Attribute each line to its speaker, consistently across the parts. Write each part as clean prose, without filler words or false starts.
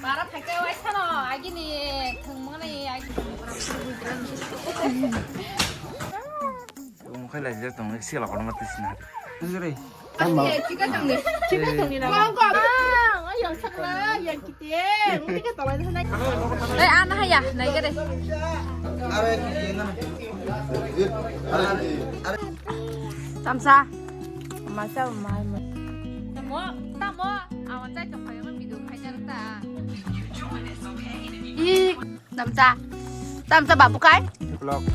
Speaker 1: 말아 밝게 와 있잖아. 아기니 등만이 아기.
Speaker 2: Bwkha là giờ tổng xí là còn mất tí nào. Cái gì?
Speaker 1: 아니 기가 정리. 기가 정리라. 아, 연착라 연기띠. 우리가 또 와서 나. 네, 안 하야. 나 이거 돼. 감사. 엄마 싸우 마음. 뭐? 나 뭐? 아, 완전 좀 과연 미도 발전했다. 이 남자 바쁘까이?
Speaker 2: Vlog.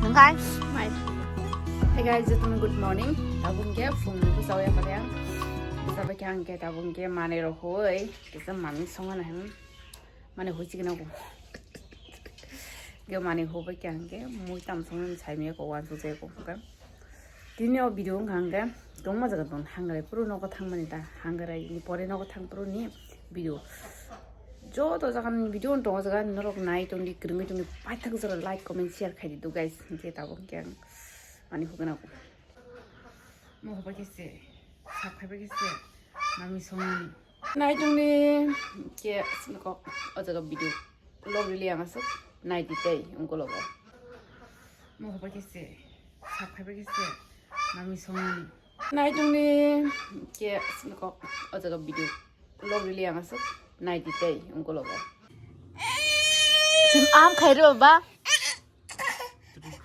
Speaker 1: 능가이? 마이. Hey guys, it's good morning. Tabung ke phung bu saw ya paryang. Bisa ba kyang ke tabung ke mane ro hoi. Kisa mami songa na hem. Mane hoi chigna ko. Ge mane ho ba kyang ke mui tam song chai me ko wan su je ko ka. Dinyo video ngang ke dong ma jaga don hangare pro no ko thangmani da. Hangare ni pore no ko thang pro ni video. Jo to jagan video on to jagan norok nai to ni krimi to ni paithak jara like comment share khai di do guys. Ke tabung ke 많이 후근하고 뭐 해보겠어요. 삽 해보겠어요. 남이 손 나이 정리 이게 스니커 어제가 비디오 블로그 리앙아서 나이 디테이 온걸로고 뭐 해보겠어요. 삽 해보겠어요. 남이 손 나이 정리 이게 스니커 어제가 비디오 블로그 리앙아서 나이 디테이 온걸로고 지금 암 가이러 봐.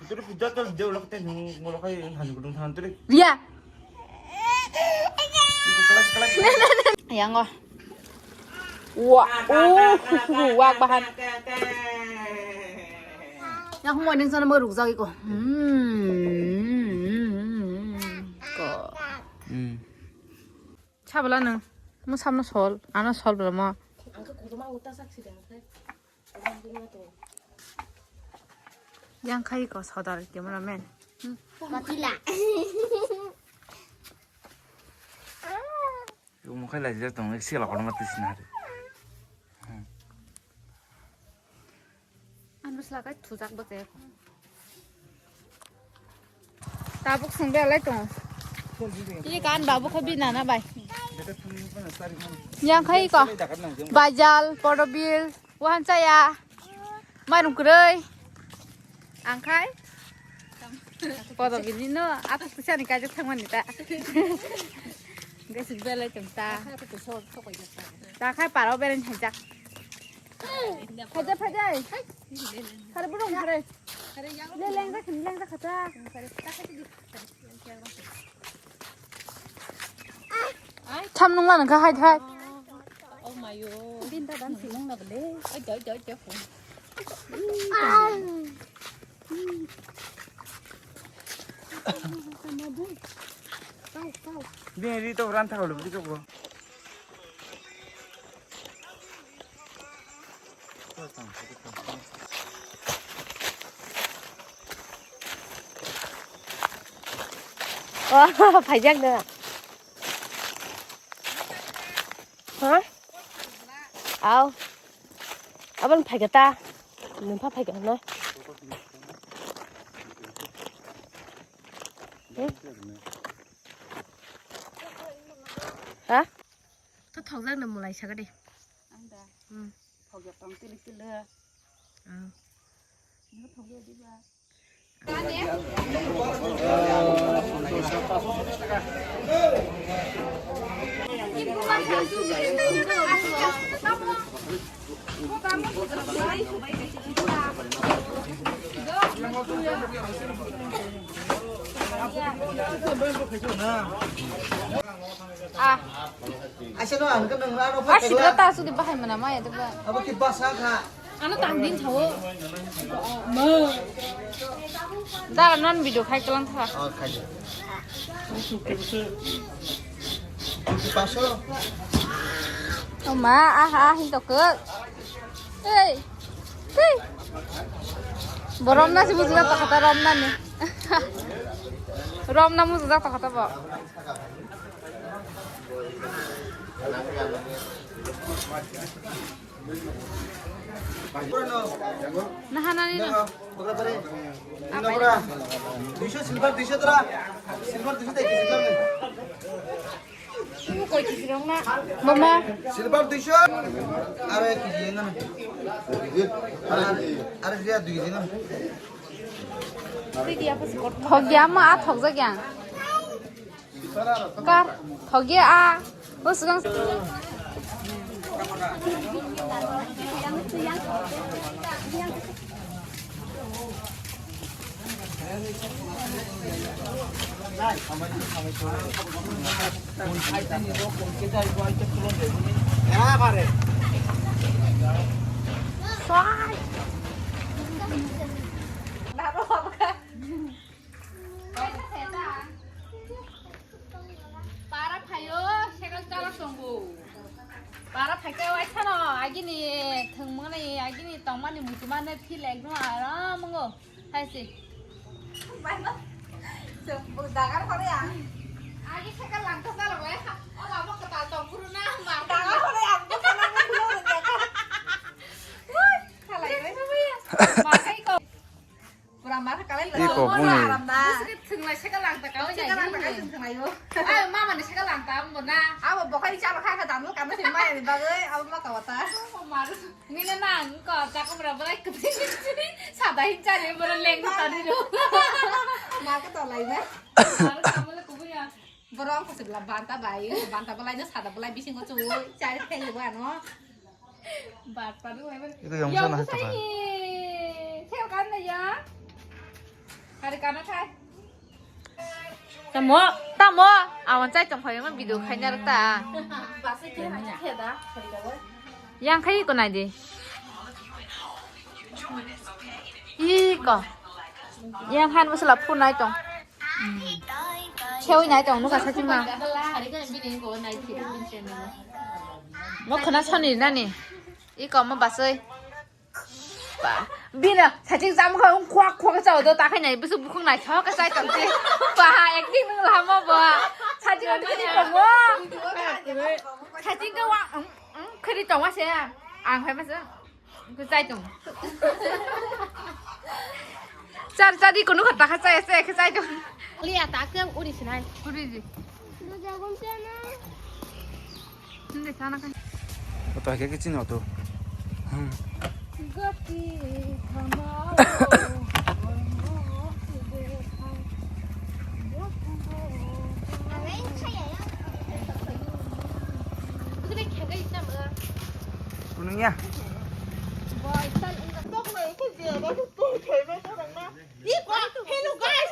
Speaker 2: Terus kita tuh jauh lah kita ngolok kayak hanya gedung tahan terus.
Speaker 1: Ria.
Speaker 2: Itu kelas.
Speaker 1: Yang wah. Wah, wah bahan. Yang mau ning sana mau ruksak iku. Ko. 차블라는 뭐 삼나 설, 안나 설 브라마.
Speaker 3: 안그 고도만 웃다 삭시대 안그.
Speaker 1: yang kai ko sadar cameraman
Speaker 3: Matila.
Speaker 2: Bwkha là giờ tổng xí là còn mất tí nào.
Speaker 1: 안 무슬라가 두작 버제 다북 성배 알레 또 이간 바북 비나나 바이 yang kai ko bajal porobil wahan saya marum krei angkai porobil ni no aku bisa nikah juk thang manita guys bela chumta ta khai paro beren hajak hajak kare burung kare leng ra khata chăm nung là cái hai thai
Speaker 3: Oh my god.
Speaker 1: bin ta dan si nung na bele
Speaker 3: Ôi trời phụ.
Speaker 2: Đi đi tao ran thảo được đi đâu.
Speaker 3: Phải răng nữa. Hả? Bên phải cái ta. Mình phải cái nói. Hả?
Speaker 1: 또 턱장 너무 많이 차가 돼
Speaker 3: 안다. 거기 똥 뜰래. 이거 거기 어디 봐.
Speaker 4: Aswk an kan nang rano
Speaker 1: 아 시끄럽다 수디 바해 mana maya tuh
Speaker 4: apa Tiprasa kha
Speaker 1: anu tandin tahu dah non video khai kelang tha
Speaker 4: khaja Tiprasa
Speaker 1: oma hin to ke hey boromna sih bujuk tak kata romna nih romna bujuk tak kata pak nah nani no
Speaker 4: Bwkha Pore ini berapa 200 silver 200 tera silver 200 silver
Speaker 1: Mama.
Speaker 4: Silver 200. Are kg na. Are dia 2 na.
Speaker 1: Thogia ma a thok jagyang. Kar thogia a. Busgang.
Speaker 4: Ya pare.
Speaker 1: Swai. Para Payel, 색깔 잘랐어. Para Payel 왔잖아. 아기니 등문에 아기니 떡만이 무지만에 필렉 놓아라 뭔가 할지.
Speaker 5: 나가는 거야.
Speaker 1: 아기 색깔 랑터 깔아 왜? 어 먹고 다 정부르나 막.
Speaker 5: 나가는 거야. 안 먹잖아.
Speaker 1: 막이거.
Speaker 5: 브라마 할까래?
Speaker 2: 이거 뭐네.
Speaker 1: 무슨 등날 색깔 랑터 깔아.
Speaker 5: 색깔 안 나가 있는 거야.
Speaker 1: 아유 마마는 색깔 랑터 뭐나.
Speaker 5: 아, 뭐 거기 잡아 가가 담을 까면 된 말이야. 너의 아무나 까왔다.
Speaker 1: 말은 니는 안 거. 자꾸 뭐라 그 사다 힘짜리 뭐라 랭고 따리려.
Speaker 5: 마가 또 라이네.
Speaker 1: 말은 아무나 그거야.
Speaker 5: 브라마 코스 빌라 반타 바이. 반타 발라이는 사다 발라이 비신 거 줘. 짜리 팽이 뭐야 너.
Speaker 1: 바빠도 왜?
Speaker 2: 이거 영상 할 거야.
Speaker 1: theo cái này giá. Hay cái nó thay. Ta mua. À mình chạy trong phải mình bị được khai nhà được ta.
Speaker 5: Bà sẽ kia hả thiệt á.
Speaker 1: Yang khai con này đi. 이거. Yang han mới là phun này trong. Theo này trong nó cả 사진 마. 뭐 그나 천이라니. 이거 한번 봤어요. 비나 사진 잠깐 콱콱 잡아도 딱 그냥 무슨 무슨 날 저가 쌓였던데. 봐, 액팅을 한번 봐. 사진을 찍고 뭐. 사진 그 와, 그리 좀 와세요. 안 해봤어? 그 사이 좀. 짜리 거는 갖다 갖다 했어요. 그 사이 좀.
Speaker 3: 리아 따끔 우리 신할.
Speaker 1: 우리지.
Speaker 3: 너 작은 잖아.
Speaker 1: 근데 자나 가.
Speaker 2: 또 하겠지 너도.
Speaker 3: 그것이 가마워. 근데 걔가 있다며.
Speaker 2: 누누야.
Speaker 3: 뭐 일단 이거 떡 này cái gì đó tôi thấy nó có đằng nào. Đi qua. Hello guys.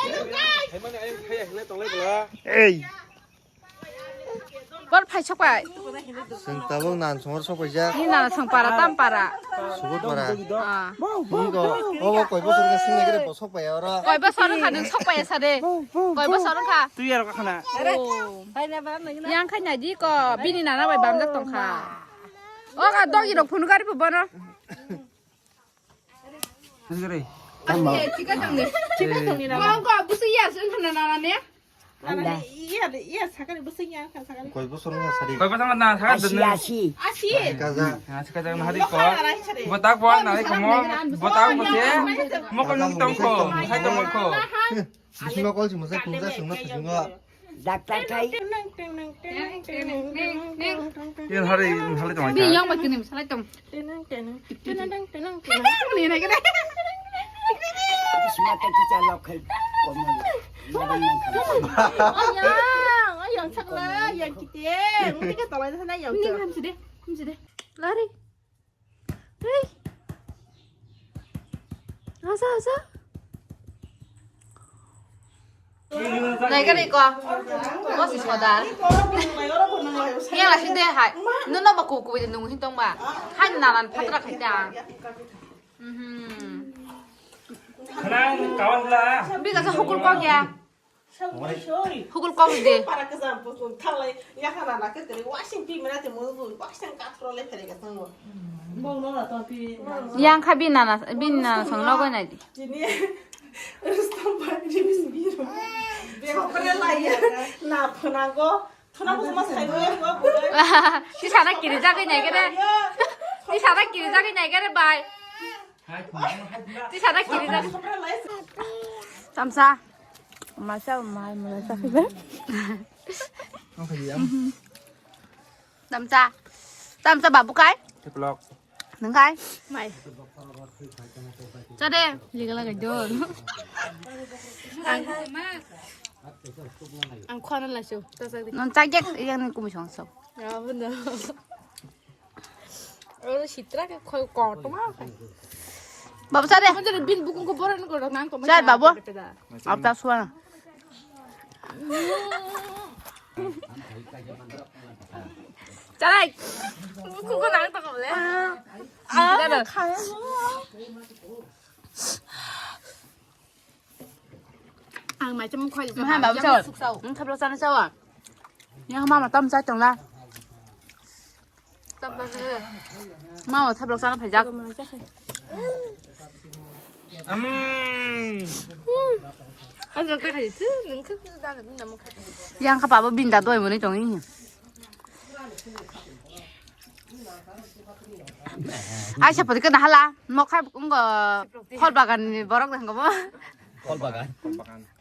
Speaker 3: Hello guys.
Speaker 2: Thấy mấy em thấy lên toàn lên rồi. Ê.
Speaker 1: 뭘 파이쳐봐.
Speaker 4: Sentawang nan songor sokoja.
Speaker 1: 니나 성파라 땀파라.
Speaker 4: Sugot para.
Speaker 1: 아.
Speaker 4: Igo obo koi bosor ga sinne gere bosok pa yara.
Speaker 1: 거이버 서른 가는 석바에 사대. 거이버 서른 가.
Speaker 2: Tuya ro kana.
Speaker 1: 양 칸야 니거 비니 나나 바이 밤작 동 가. 어가 떡이로 보는 가리 보거나.
Speaker 2: 그래.
Speaker 1: 지가 정리. 지가 정리나. 뭐가 무슨 이야 쓴 나나네?
Speaker 5: 이야 사가리 무슨 이야 사가리.
Speaker 4: Koi bosor ga sari.
Speaker 2: Koi pasang na sakat dun.
Speaker 5: 아시.
Speaker 4: Kaza.
Speaker 2: Sekarang jangan hari ko. Botak po na ko mo. Botak mo siya. Mo ko nung tong ko. Sa tong ko.
Speaker 4: Bisinga kol si musa kunza sungna bisinga.
Speaker 2: Yan hari tong
Speaker 1: 비 영 밖에 님 살아 좀. 니 나 그래.
Speaker 5: 영 착라 영 기대. 우리가 떨어져 사나 영.
Speaker 1: 니 함지대. 함지대. 라리. 에이. 아사. này cái này con có gì xóa đá nghe là xin đây hại nó mà cụ cụ thì nung xin tông mà hai nào là phát ra khách đà
Speaker 2: Kena kawan lah.
Speaker 1: biết là sao hukul con kìa hukul con gì đi
Speaker 5: para que sean pues un tal ya kana la que te washing pi mira te mo washing ka trole te ga tango mong no la to pi
Speaker 1: yang khai bin na sang nó cái này đi
Speaker 5: ini estampa ni bis biro be ko pre la ya na phanango thona ko mas khai go ko
Speaker 1: đi xả nó kiri ra cái này cái đấy đi xả nó kiri ra cái này cái đấy bài đi xả nó kiri ra chăm sa Mà sao mà sao phải biết?
Speaker 2: Không phải gì không?
Speaker 1: Tam cha bà bố cái.
Speaker 2: Tiprok.
Speaker 1: Đứng cái. Mày. Cho đi. Gì cái là cái đồ. Ăn khoan là sao? Nó chắc chắc 이거는 꿈이 좋았어.
Speaker 5: 야 근데 어느 시트라게 거의 거도마
Speaker 1: Bà sao đi?
Speaker 5: 완전히 빈 묵은 거 버리는 거랑 난또
Speaker 1: Sao bà bố? Ốc ta xuân. Cha đây. Không có nắng tao cầm lấy. Đây rồi.
Speaker 5: ăn mà chấm khoai
Speaker 1: Hai bà chờ. Thập lộc san sâu à? Nhưng không mà tâm ra chẳng la.
Speaker 5: tâm tâm tâm
Speaker 1: Mà thập lộc san nó phải ra.
Speaker 5: anh cái gì chứ những cái ra là mình làm một
Speaker 1: Yang các bà bố bình đã đuổi một cái trống nhỉ? Ai sẽ phải cái nào la? Một hai cũng có hot bagan borok thằng có bao?
Speaker 4: 꼴바간.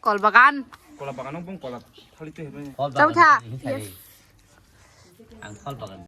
Speaker 1: Col bagan.
Speaker 2: Kalau bagan nong pun kalau hal itu hebatnya.
Speaker 4: 꼴바간.
Speaker 1: Cháu cha.
Speaker 4: 안 꼴바간.